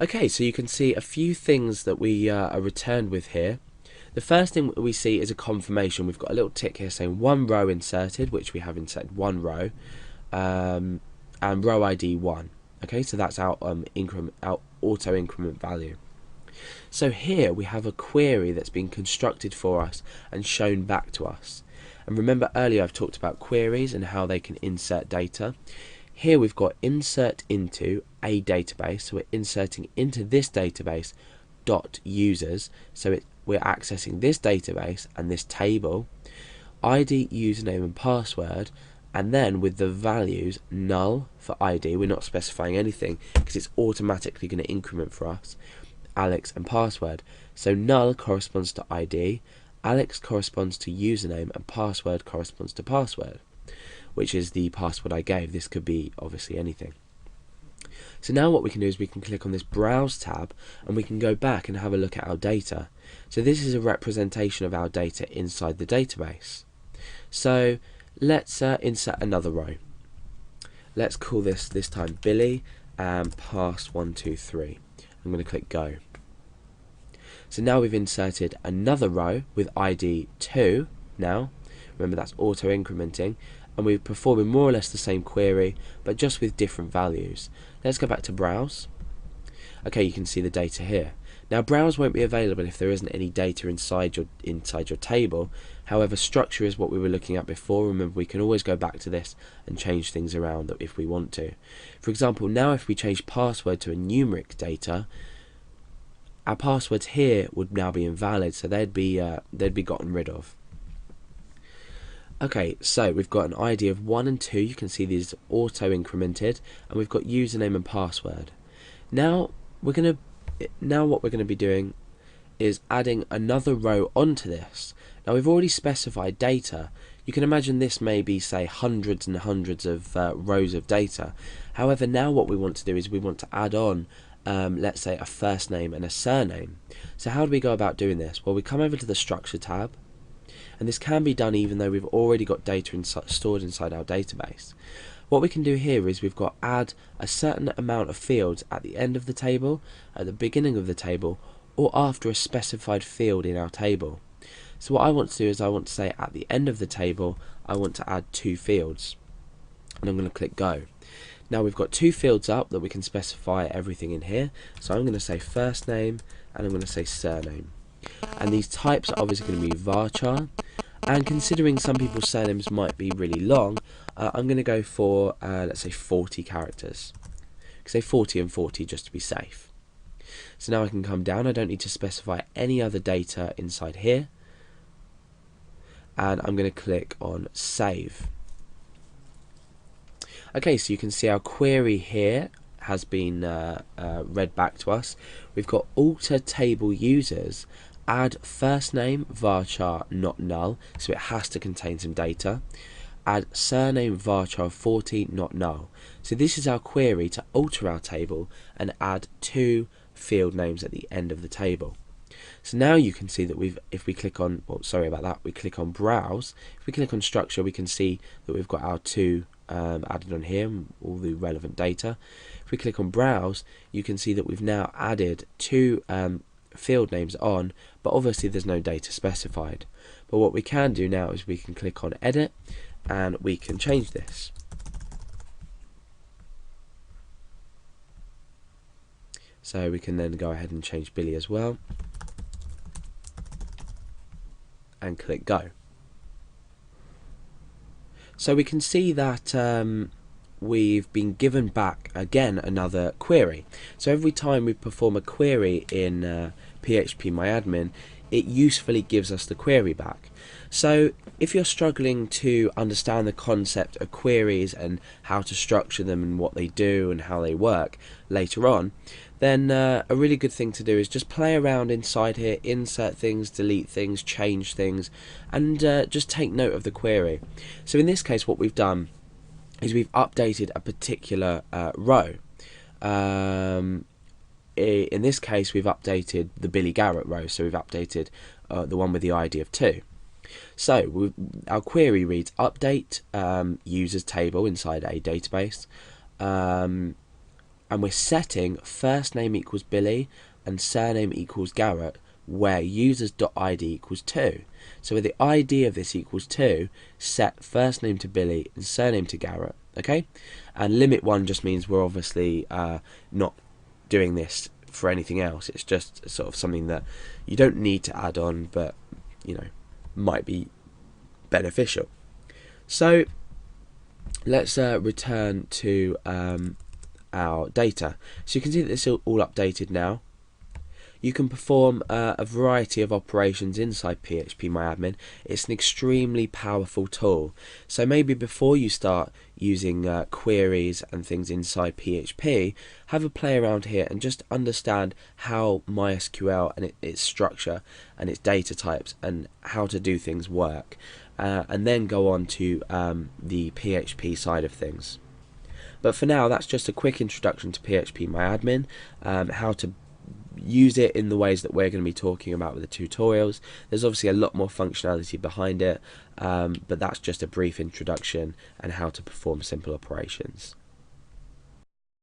Okay, so you can see a few things that we are returned with here. The first thing we see is a confirmation. We've got a little tick here saying one row inserted, which we have inserted one row, and row ID 1. Okay, so that's our our auto increment value. So here we have a query that's been constructed for us and shown back to us. And remember earlier I've talked about queries and how they can insert data. Here we've got insert into a database, so we're inserting into this database dot users, so we're accessing this database and this table, ID, username and password, and then with the values null for ID, we're not specifying anything because it's automatically going to increment for us, Alex and password. So null corresponds to ID, Alex corresponds to username, and password corresponds to password, which is the password I gave. This could be obviously anything. So now what we can do is we can click on this Browse tab and we can go back and have a look at our data. So this is a representation of our data inside the database. So let's insert another row. Let's call this time Billy and pass 123. I'm going to click Go. So now we've inserted another row with ID 2 now. Remember that's auto incrementing, and we're performing more or less the same query but just with different values. Let's go back to Browse. Okay, you can see the data here. Now Browse won't be available if there isn't any data inside your table. However, structure is what we were looking at before. Remember, we can always go back to this and change things around if we want to. For example, now if we change password to a numeric data, our passwords here would now be invalid, so they'd be gotten rid of. Okay, so we've got an ID of 1 and 2. You can see these auto incremented, and we've got username and password. Now what we're going to be doing is adding another row onto this. Now we've already specified data. You can imagine this may be, say, hundreds and hundreds of rows of data. However, now what we want to do is we want to add on let's say a first name and a surname. So how do we go about doing this? Well, we come over to the Structure tab, and this can be done even though we've already got data stored inside our database. What we can do here is we've got add a certain amount of fields at the end of the table, at the beginning of the table, or after a specified field in our table. So what I want to do is I want to say at the end of the table I want to add 2 fields, and I'm going to click Go. Now we've got 2 fields up that we can specify everything in here, so I'm going to say first name and I'm going to say surname. And these types are obviously going to be varchar, and considering some people's surnames might be really long, I'm going to go for let's say 40 characters. Say 40 and 40 just to be safe. So now I can come down. I don't need to specify any other data inside here, and I'm going to click on Save. Okay, so you can see our query here has been read back to us. We've got alter table users, add first name varchar not null, so it has to contain some data, add surname varchar 40 not null. So this is our query to alter our table and add 2 field names at the end of the table. So now you can see that if we click on, we click on Browse. If we click on Structure, we can see that we've got our 2 added on here, all the relevant data. If we click on Browse, you can see that we've now added 2 field names on, but obviously there's no data specified. But what we can do now is we can click on Edit and we can change this. So we can then go ahead and change Billy as well and click Go. So we can see that we've been given back again another query. So every time we perform a query in phpMyAdmin, it usefully gives us the query back. So if you're struggling to understand the concept of queries and how to structure them and what they do and how they work later on, then a really good thing to do is just play around inside here, insert things, delete things, change things, and just take note of the query. So in this case what we've done is we've updated a particular row. In this case we've updated the Billy Garrett row, so we've updated the one with the ID of 2. So our query reads update users table inside a database, and we're setting first name equals Billy and surname equals Garrett, where users.id equals 2. So with the ID of this equals 2, set first name to Billy and surname to Garrett, okay? And limit 1 just means we're obviously not doing this for anything else. It's just sort of something that you don't need to add on, but might be beneficial. So let's return to our data. So you can see that this is all updated now. You can perform a variety of operations inside phpMyAdmin. It's an extremely powerful tool. So maybe before you start using queries and things inside PHP, have a play around here and just understand how MySQL and its structure and its data types and how to do things work. And then go on to the PHP side of things. But for now, that's just a quick introduction to phpMyAdmin, how to use it in the ways that we're going to be talking about with the tutorials. There's obviously a lot more functionality behind it, but that's just a brief introduction and how to perform simple operations.